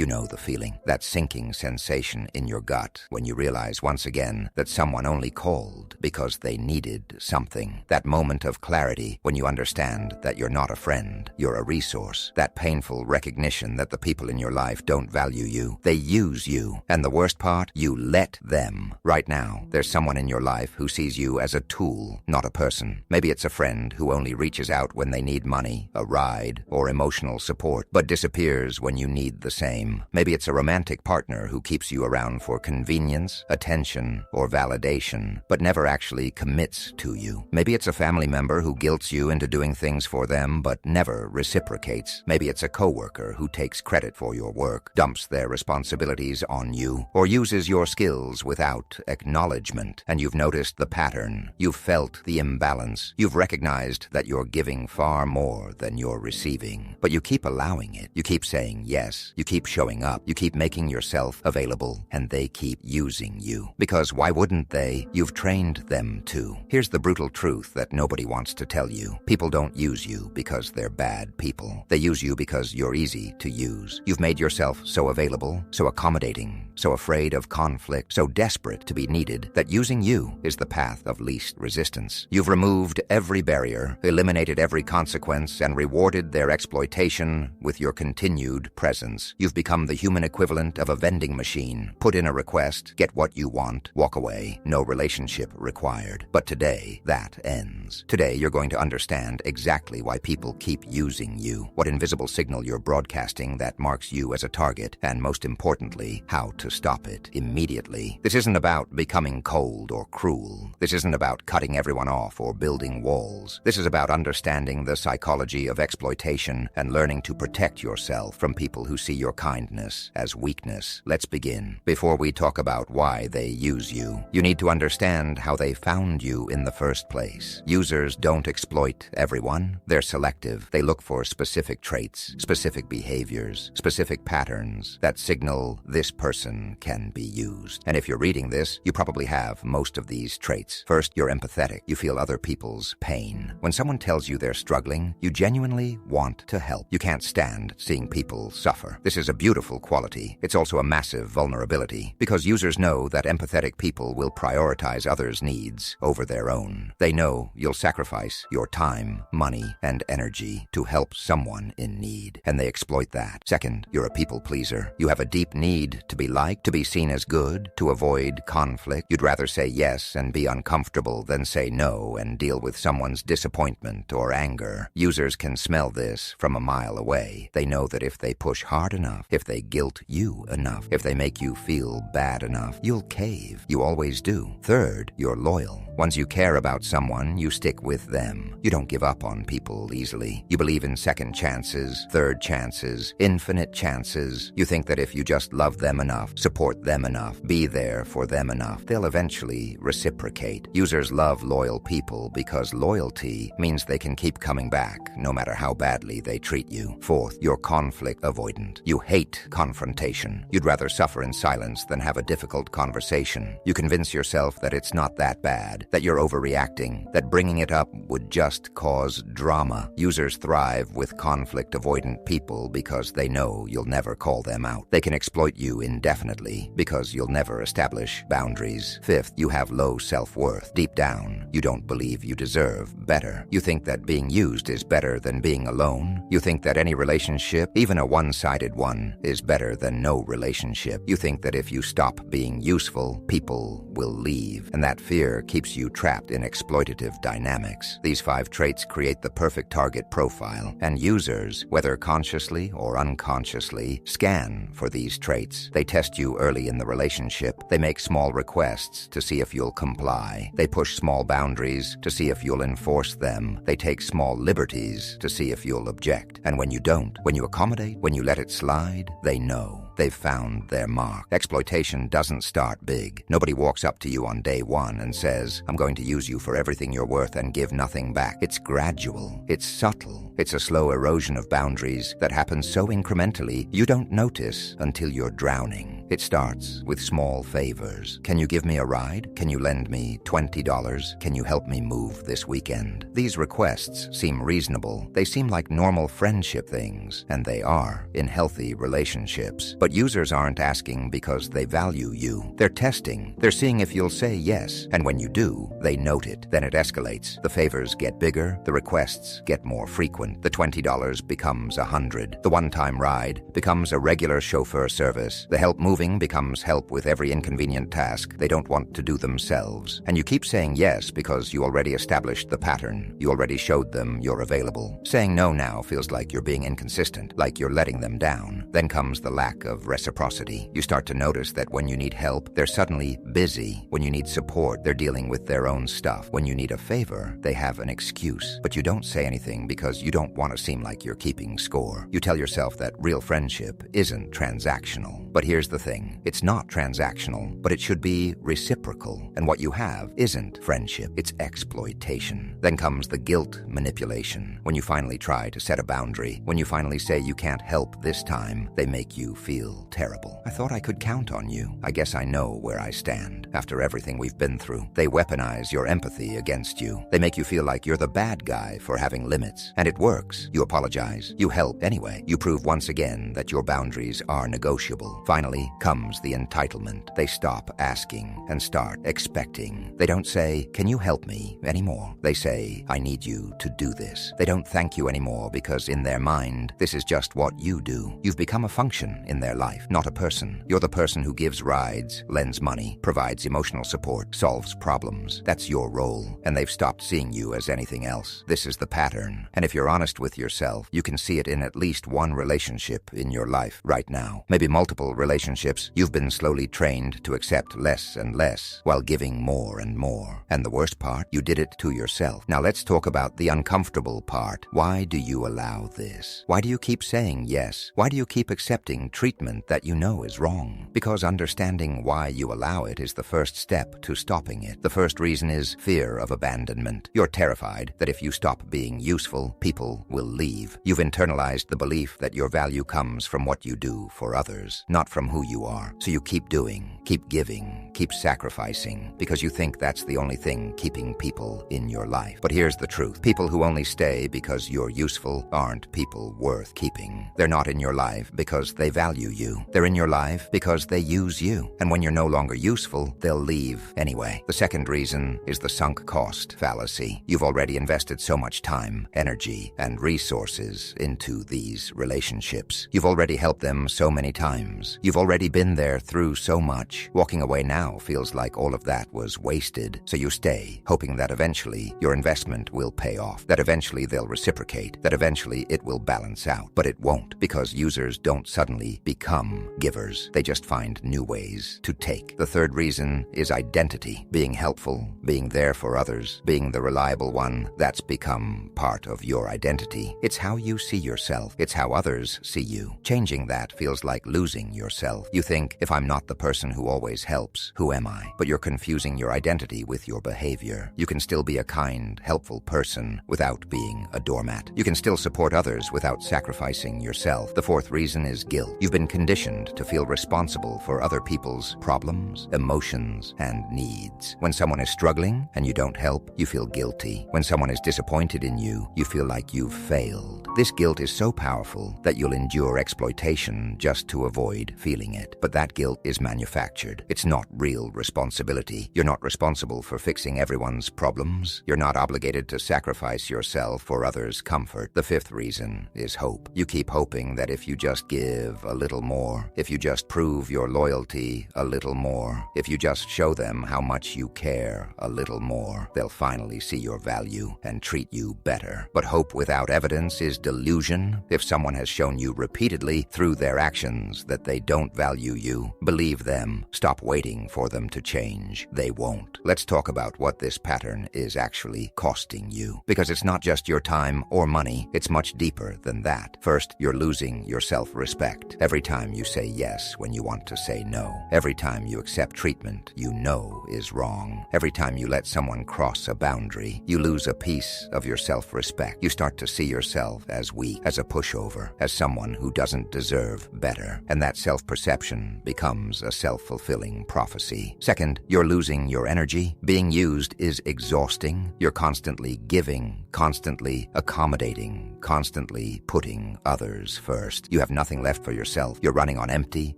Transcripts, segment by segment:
You know the feeling, that sinking sensation in your gut when you realize once again that someone only called because they needed something. That moment of clarity when you understand that you're not a friend, you're a resource. That painful recognition that the people in your life don't value you. They use you. And the worst part, you let them. Right now, there's someone in your life who sees you as a tool, not a person. Maybe it's a friend who only reaches out when they need money, a ride, or emotional support, but disappears when you need the same. Maybe it's a romantic partner who keeps you around for convenience, attention, or validation, but never actually commits to you. Maybe it's a family member who guilts you into doing things for them, but never reciprocates. Maybe it's a coworker who takes credit for your work, dumps their responsibilities on you, or uses your skills without acknowledgement. And you've noticed the pattern. You've felt the imbalance. You've recognized that you're giving far more than you're receiving. But you keep allowing it. You keep saying yes. You keep showing up. You keep making yourself available. And they keep using you. Because why wouldn't they? You've trained them to. Here's the brutal truth that nobody wants to tell you. People don't use you because they're bad people. They use you because you're easy to use. You've made yourself so available, so accommodating, so afraid of conflict, so desperate to be needed that using you is the path of least resistance. You've removed every barrier, eliminated every consequence, and rewarded their exploitation with your continued presence. You've become the human equivalent of a vending machine. Put in a request, get what you want, walk away. No relationship required. But today, that ends. Today, you're going to understand exactly why people keep using you, what invisible signal you're broadcasting that marks you as a target, and most importantly, how to stop it immediately. This isn't about becoming cold or cruel. This isn't about cutting everyone off or building walls. This is about understanding the psychology of exploitation and learning to protect yourself from people who see your kindness as weakness. Let's begin. Before we talk about why they use you, you need to understand how they found you in the first place. Users don't exploit everyone. They're selective. They look for specific traits, specific behaviors, specific patterns that signal this person can be used. And if you're reading this, you probably have most of these traits. First, you're empathetic. You feel other people's pain. When someone tells you they're struggling, you genuinely want to help. You can't stand seeing people suffer. This is a beautiful quality. It's also a massive vulnerability, because users know that empathetic people will prioritize others' needs over their own. They know you'll sacrifice your time, money, and energy to help someone in need, and they exploit that. Second, you're a people pleaser. You have a deep need to be liked, to be seen as good, to avoid conflict. You'd rather say yes and be uncomfortable than say no and deal with someone's disappointment or anger. Users can smell this from a mile away. They know that if they push hard enough, if they guilt you enough, if they make you feel bad enough, you'll cave. You always do. Third, you're loyal. Once you care about someone, you stick with them. You don't give up on people easily. You believe in second chances, third chances, infinite chances. You think that if you just love them enough, support them enough, be there for them enough, they'll eventually reciprocate. Users love loyal people because loyalty means they can keep coming back no matter how badly they treat you. Fourth, you're conflict avoidant. You hate confrontation. You'd rather suffer in silence than have a difficult conversation. You convince yourself that it's not that bad, that you're overreacting, that bringing it up would just cause drama. Users thrive with conflict-avoidant people because they know you'll never call them out. They can exploit you indefinitely because you'll never establish boundaries. Fifth, you have low self-worth. Deep down, you don't believe you deserve better. You think that being used is better than being alone. You think that any relationship, even a one-sided one, is better than no relationship. You think that if you stop being useful, people will leave, and that fear keeps you trapped in exploitative dynamics. These 5 traits create the perfect target profile, and users, whether consciously or unconsciously, scan for these traits. They test you early in the relationship. They make small requests to see if you'll comply. They push small boundaries to see if you'll enforce them. They take small liberties to see if you'll object. And when you don't, when you accommodate, when you let it slide, they know. They've found their mark. Exploitation doesn't start big. Nobody walks up to you on day one and says, "I'm going to use you for everything you're worth and give nothing back." It's gradual. It's subtle. It's a slow erosion of boundaries that happens so incrementally you don't notice until you're drowning. It starts with small favors. Can you give me a ride? Can you lend me $20? Can you help me move this weekend? These requests seem reasonable. They seem like normal friendship things, and they are in healthy relationships. But users aren't asking because they value you. They're testing. They're seeing if you'll say yes, and when you do, they note it. Then it escalates. The favors get bigger. The requests get more frequent. The $20 becomes $100. The one-time ride becomes a regular chauffeur service. The help moving becomes help with every inconvenient task they don't want to do themselves. And you keep saying yes because you already established the pattern. You already showed them you're available. Saying no now feels like you're being inconsistent, like you're letting them down. Then comes the lack of reciprocity. You start to notice that when you need help, they're suddenly busy. When you need support, they're dealing with their own stuff. When you need a favor, they have an excuse. But you don't say anything because you don't want to seem like you're keeping score. You tell yourself that real friendship isn't transactional. But here's the thing. It's not transactional, but it should be reciprocal. And what you have isn't friendship. It's exploitation. Then comes the guilt manipulation. When you finally try to set a boundary, when you finally say you can't help this time, they make you feel terrible. I thought I could count on you. I guess I know where I stand. After everything we've been through, they weaponize your empathy against you. They make you feel like you're the bad guy for having limits. And it works. You apologize. You help anyway. You prove once again that your boundaries are negotiable. Finally comes the entitlement. They stop asking and start expecting. They don't say, "Can you help me?" anymore. They say, "I need you to do this." They don't thank you anymore because in their mind, this is just what you do. You've become a function in their life, not a person. You're the person who gives rides, lends money, provides emotional support, solves problems. That's your role, and they've stopped seeing you as anything else. This is the pattern, and if you're honest with yourself, you can see it in at least one relationship in your life right now. Maybe multiple relationships. You've been slowly trained to accept less and less while giving more and more. And the worst part, you did it to yourself. Now let's talk about the uncomfortable part. Why do you allow this? Why do you keep saying yes? Why do you keep accepting treatment that you know is wrong? Because understanding why you allow it is the first step to stopping it. The first reason is fear of abandonment. You're terrified that if you stop being useful, people will leave. You've internalized the belief that your value comes from what you do for others, not from who you are. So you keep doing, keep giving, keep sacrificing, because you think that's the only thing keeping people in your life. But here's the truth. People who only stay because you're useful aren't people worth keeping. They're not in your life because they value you. They're in your life because they use you. And when you're no longer useful, they'll leave anyway. The second reason is the sunk cost fallacy. You've already invested so much time, energy, and resources into these relationships. You've already helped them so many times. You've already been there through so much. Walking away now feels like all of that was wasted. So you stay, hoping that eventually your investment will pay off, that eventually they'll reciprocate, that eventually it will balance out. But it won't, because users don't suddenly become givers. They just find new ways to take. The third reason is identity. Being helpful, being there for others, being the reliable one, that's become part of your identity. It's how you see yourself. It's how others see you. Changing that feels like losing yourself. You think, if I'm not the person who always helps, who am I? But you're confusing your identity with your behavior. You can still be a kind, helpful person without being a doormat. You can still support others without sacrificing yourself. The fourth reason is guilt. You've been conditioned to feel responsible for other people's problems, emotions, and needs. When someone is struggling and you don't help, you feel guilty. When someone is disappointed in you, you feel like you've failed. This guilt is so powerful that you'll endure exploitation just to avoid feeling it. But that guilt is manufactured. It's not real responsibility. You're not responsible for fixing everyone's problems. You're not obligated to sacrifice yourself for others' comfort. The fifth reason is hope. You keep hoping that if you just give a little more, if you just prove your loyalty a little more, if you just show them how much you care a little more, they'll finally see your value and treat you better. But hope without evidence is delusion. If someone has shown you repeatedly through their actions that they don't value you, believe them. Stop waiting for them to change. They won't. Let's talk about what this pattern is actually costing you. Because it's not just your time or money, it's much deeper than that. First, you're losing your self-respect. Every time you say yes when you want to say no. Every time you accept treatment you know is wrong. Every time you let someone cross a boundary, you lose a piece of your self-respect. You start to see yourself as weak, as a pushover, as someone who doesn't deserve better. And that self-perception perception becomes a self-fulfilling prophecy. Second, you're losing your energy. Being used is exhausting. You're constantly giving, constantly accommodating, constantly putting others first. You have nothing left for yourself. You're running on empty,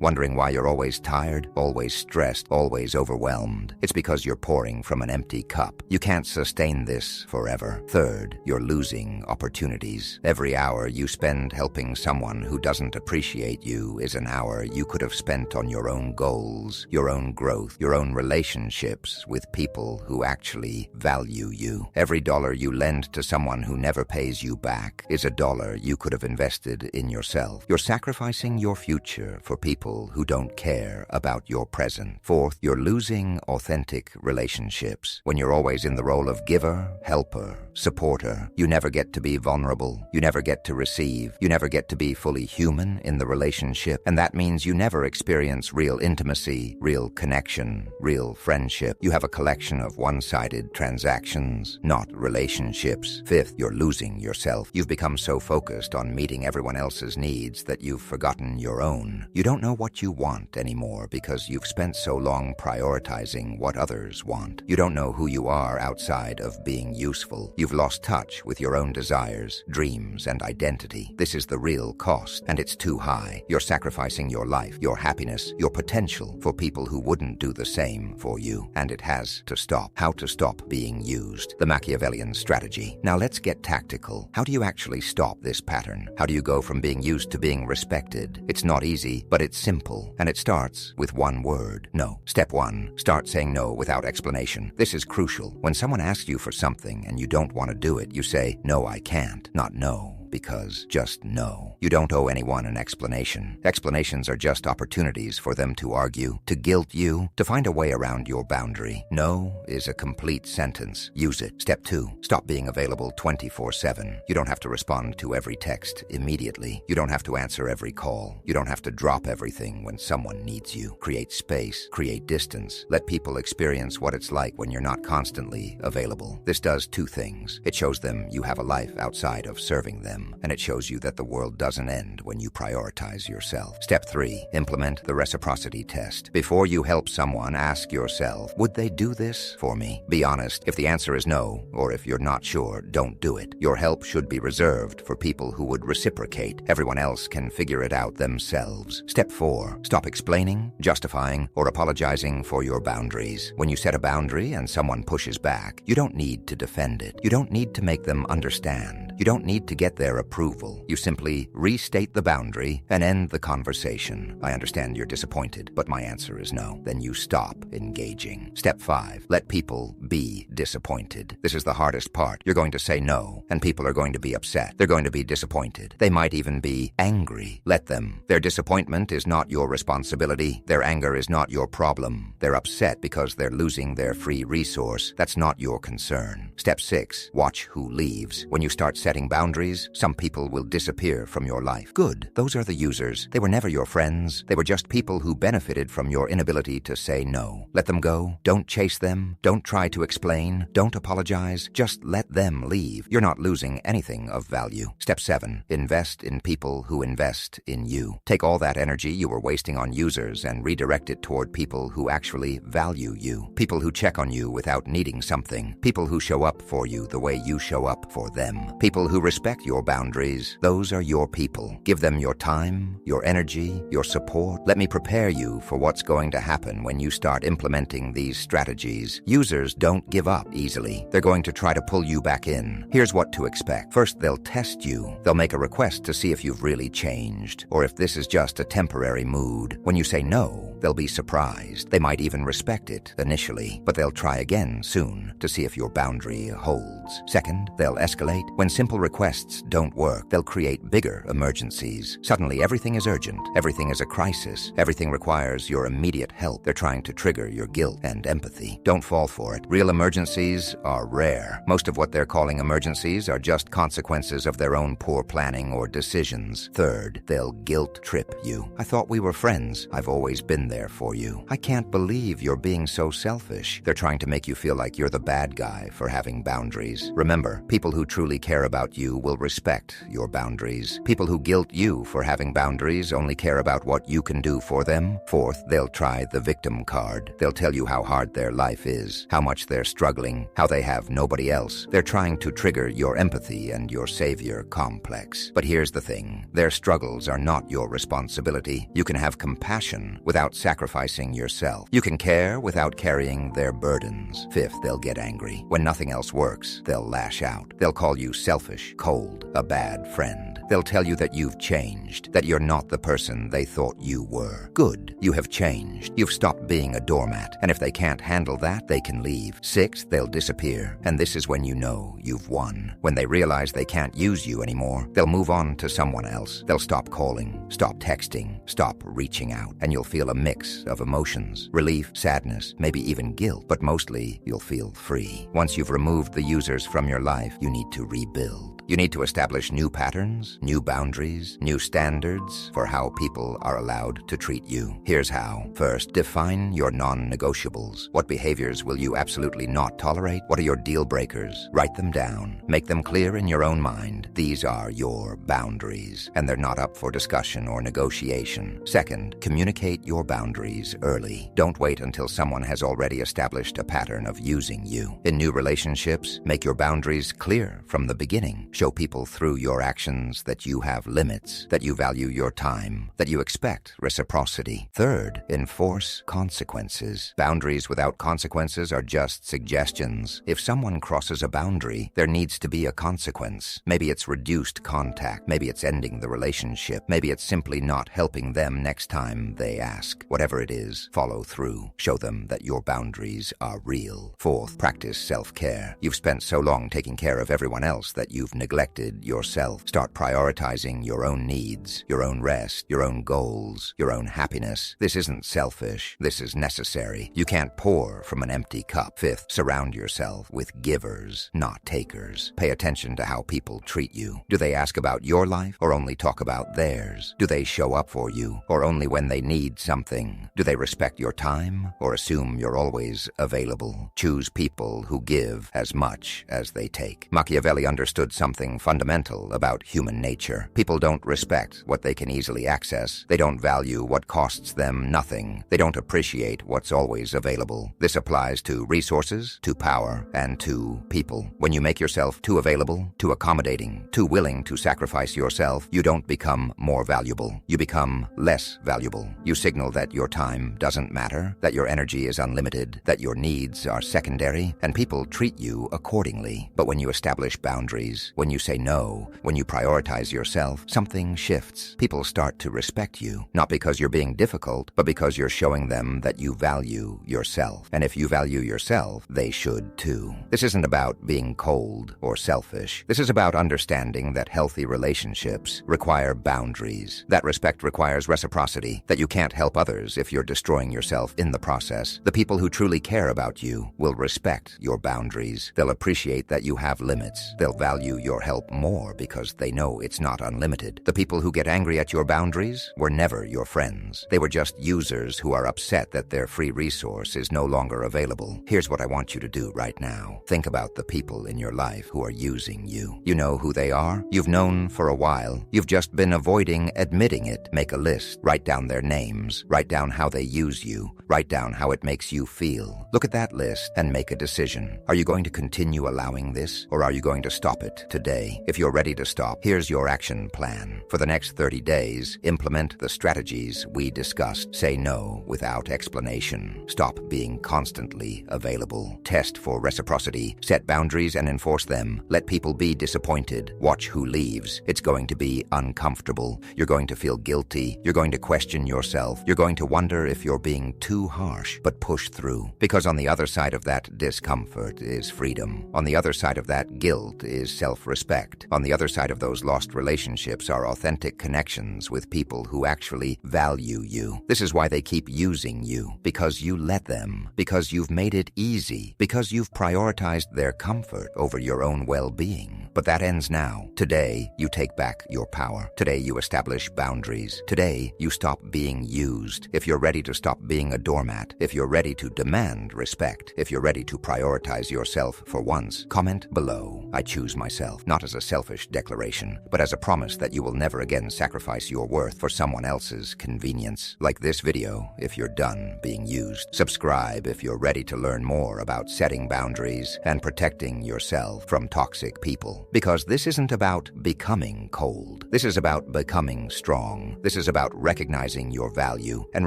wondering why you're always tired, always stressed, always overwhelmed. It's because you're pouring from an empty cup. You can't sustain this forever. Third, you're losing opportunities. Every hour you spend helping someone who doesn't appreciate you is an hour you could have spent on your own goals, your own growth, your own relationships with people who actually value you. Every dollar you lend to someone who never pays you back is a dollar you could have invested in yourself. You're sacrificing your future for people who don't care about your present. Fourth, you're losing authentic relationships. When you're always in the role of giver, helper, supporter, you never get to be vulnerable. You never get to receive. You never get to be fully human in the relationship. And that means you never experience real intimacy, real connection, real friendship. You have a collection of one-sided transactions, not relationships. Fifth, you're losing yourself. You've become so focused on meeting everyone else's needs that you've forgotten your own. You don't know what you want anymore because you've spent so long prioritizing what others want. You don't know who you are outside of being useful. You've lost touch with your own desires, dreams, and identity. This is the real cost, and it's too high. You're sacrificing your life, your happiness, your potential for people who wouldn't do the same for you. And it has to stop. How to stop being used. The Machiavellian strategy. Now let's get tactical. How do you actually stop this pattern? How do you go from being used to being respected? It's not easy, but it's simple. And it starts with one word. No. Step 1. Start saying no without explanation. This is crucial. When someone asks you for something and you don't want to do it, you say, "No, I can't," not "no." Because just no. You don't owe anyone an explanation. Explanations are just opportunities for them to argue, to guilt you, to find a way around your boundary. No is a complete sentence. Use it. Step 2. Stop being available 24/7. You don't have to respond to every text immediately. You don't have to answer every call. You don't have to drop everything when someone needs you. Create space. Create distance. Let people experience what it's like when you're not constantly available. This does two things. It shows them you have a life outside of serving them, and it shows you that the world doesn't end when you prioritize yourself. Step 3. Implement the reciprocity test. Before you help someone, ask yourself, would they do this for me? Be honest. If the answer is no, or if you're not sure, don't do it. Your help should be reserved for people who would reciprocate. Everyone else can figure it out themselves. Step 4. Stop explaining, justifying, or apologizing for your boundaries. When you set a boundary and someone pushes back, you don't need to defend it. You don't need to make them understand. You don't need to get their approval. You simply restate the boundary and end the conversation. I understand you're disappointed, but my answer is no. Then you stop engaging. Step 5. Let people be disappointed. This is the hardest part. You're going to say no, and people are going to be upset. They're going to be disappointed. They might even be angry. Let them. Their disappointment is not your responsibility. Their anger is not your problem. They're upset because they're losing their free resource. That's not your concern. Step 6. Watch who leaves. When you start setting boundaries, some people will disappear from your life. Good. Those are the users. They were never your friends. They were just people who benefited from your inability to say no. Let them go. Don't chase them. Don't try to explain. Don't apologize. Just let them leave. You're not losing anything of value. Step 7. Invest in people who invest in you. Take all that energy you were wasting on users and redirect it toward people who actually value you. People who check on you without needing something. People who show up for you the way you show up for them. People who respect your boundaries. Those are your people. Give them your time, your energy, your support. Let me prepare you for what's going to happen when you start implementing these strategies. Users don't give up easily. They're going to try to pull you back in. Here's what to expect. First, they'll test you. They'll make a request to see if you've really changed, or if this is just a temporary mood. When you say no, they'll be surprised. They might even respect it initially, but they'll try again soon to see if your boundary holds. Second, they'll escalate. When simple requests don't work, they'll create bigger emergencies. Suddenly, everything is urgent. Everything is a crisis. Everything requires your immediate help. They're trying to trigger your guilt and empathy. Don't fall for it. Real emergencies are rare. Most of what they're calling emergencies are just consequences of their own poor planning or decisions. Third, they'll guilt trip you. I thought we were friends. I've always been there for you. I can't believe you're being so selfish. They're trying to make you feel like you're the bad guy for having boundaries. Remember, people who truly care about you will respect your boundaries. People who guilt you for having boundaries only care about what you can do for them. Fourth, they'll try the victim card. They'll tell you how hard their life is, how much they're struggling, how they have nobody else. They're trying to trigger your empathy and your savior complex. But here's the thing. Their struggles are not your responsibility. You can have compassion without sacrificing yourself. You can care without carrying their burdens. Fifth, they'll get angry. When nothing else works, they'll lash out. They'll call you selfish, cold, a bad friend. They'll tell you that you've changed, that you're not the person they thought you were. Good, you have changed. You've stopped being a doormat, and if they can't handle that, they can leave. Sixth, they'll disappear, and this is when you know you've won. When they realize they can't use you anymore, they'll move on to someone else. They'll stop calling, stop texting, stop reaching out, and you'll feel a mix of emotions: relief, sadness, maybe even guilt, but mostly you'll feel free. Once you've removed the users from your life, you need to rebuild. You need to establish new patterns, new boundaries, new standards for how people are allowed to treat you. Here's how. First, define your non-negotiables. What behaviors will you absolutely not tolerate? What are your deal breakers? Write them down. Make them clear in your own mind. These are your boundaries, and they're not up for discussion or negotiation. Second, communicate your boundaries early. Don't wait until someone has already established a pattern of using you. In new relationships, make your boundaries clear from the beginning. Show people through your actions that you have limits, that you value your time, that you expect reciprocity. Third, enforce consequences. Boundaries without consequences are just suggestions. If someone crosses a boundary, there needs to be a consequence. Maybe it's reduced contact. Maybe it's ending the relationship. Maybe it's simply not helping them next time they ask. Whatever it is, follow through. Show them that your boundaries are real. Fourth, practice self-care. You've spent so long taking care of everyone else that you've neglected yourself. Start prioritizing your own needs, your own rest, your own goals, your own happiness. This isn't selfish. This is necessary. You can't pour from an empty cup. Fifth, surround yourself with givers, not takers. Pay attention to how people treat you. Do they ask about your life or only talk about theirs? Do they show up for you or only when they need something? Do they respect your time or assume you're always available? Choose people who give as much as they take. Machiavelli understood something fundamental about human nature. People don't respect what they can easily access. They don't value what costs them nothing. They don't appreciate what's always available. This applies to resources, to power, and to people. When you make yourself too available, too accommodating, too willing to sacrifice yourself, you don't become more valuable. You become less valuable. You signal that your time doesn't matter, that your energy is unlimited, that your needs are secondary, and people treat you accordingly. But when you establish boundaries, when you say no, when you prioritize yourself, something shifts. People start to respect you, not because you're being difficult, but because you're showing them that you value yourself. And if you value yourself, they should too. This isn't about being cold or selfish. This is about understanding that healthy relationships require boundaries. That respect requires reciprocity, that you can't help others if you're destroying yourself in the process. The people who truly care about you will respect your boundaries. They'll appreciate that you have limits. They'll value your help more because they know it's not unlimited. The people who get angry at your boundaries were never your friends. They were just users who are upset that their free resource is no longer available. Here's what I want you to do right now. Think about the people in your life who are using you. You know who they are. You've known for a while. You've just been avoiding admitting it. Make a list. Write down their names. Write down how they use you. Write down how it makes you feel. Look at that list and make a decision. Are you going to continue allowing this, or are you going to stop it today? If you're ready to stop, here's your action plan. For the next 30 days, implement the strategies we discussed. Say no without explanation. Stop being constantly available. Test for reciprocity. Set boundaries and enforce them. Let people be disappointed. Watch who leaves. It's going to be uncomfortable. You're going to feel guilty. You're going to question yourself. You're going to wonder if you're being too harsh, but push through. Because on the other side of that discomfort is freedom. On the other side of that guilt is self-respect. On the other side of those lost relationships are authentic connections with people who actually value you. This is why they keep using you. Because you let them. Because you've made it easy. Because you've prioritized their comfort over your own well-being. But that ends now. Today, you take back your power. Today, you establish boundaries. Today, you stop being used. If you're ready to stop being a doormat, if you're ready to demand respect, if you're ready to prioritize yourself for once, comment below. I choose myself, not as a selfish declaration, but as a promise that you will never again sacrifice your worth for someone else's convenience. Like this video if you're done being used. Subscribe if you're ready to learn more about setting boundaries and protecting yourself from toxic people. Because this isn't about becoming cold. This is about becoming strong. This is about recognizing your value and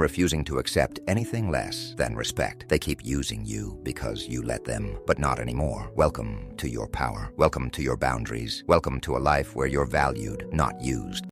refusing to accept anything less than respect. They keep using you because you let them, but not anymore. Welcome to your power. Welcome to your boundaries. Welcome to a life where you're valued, not used.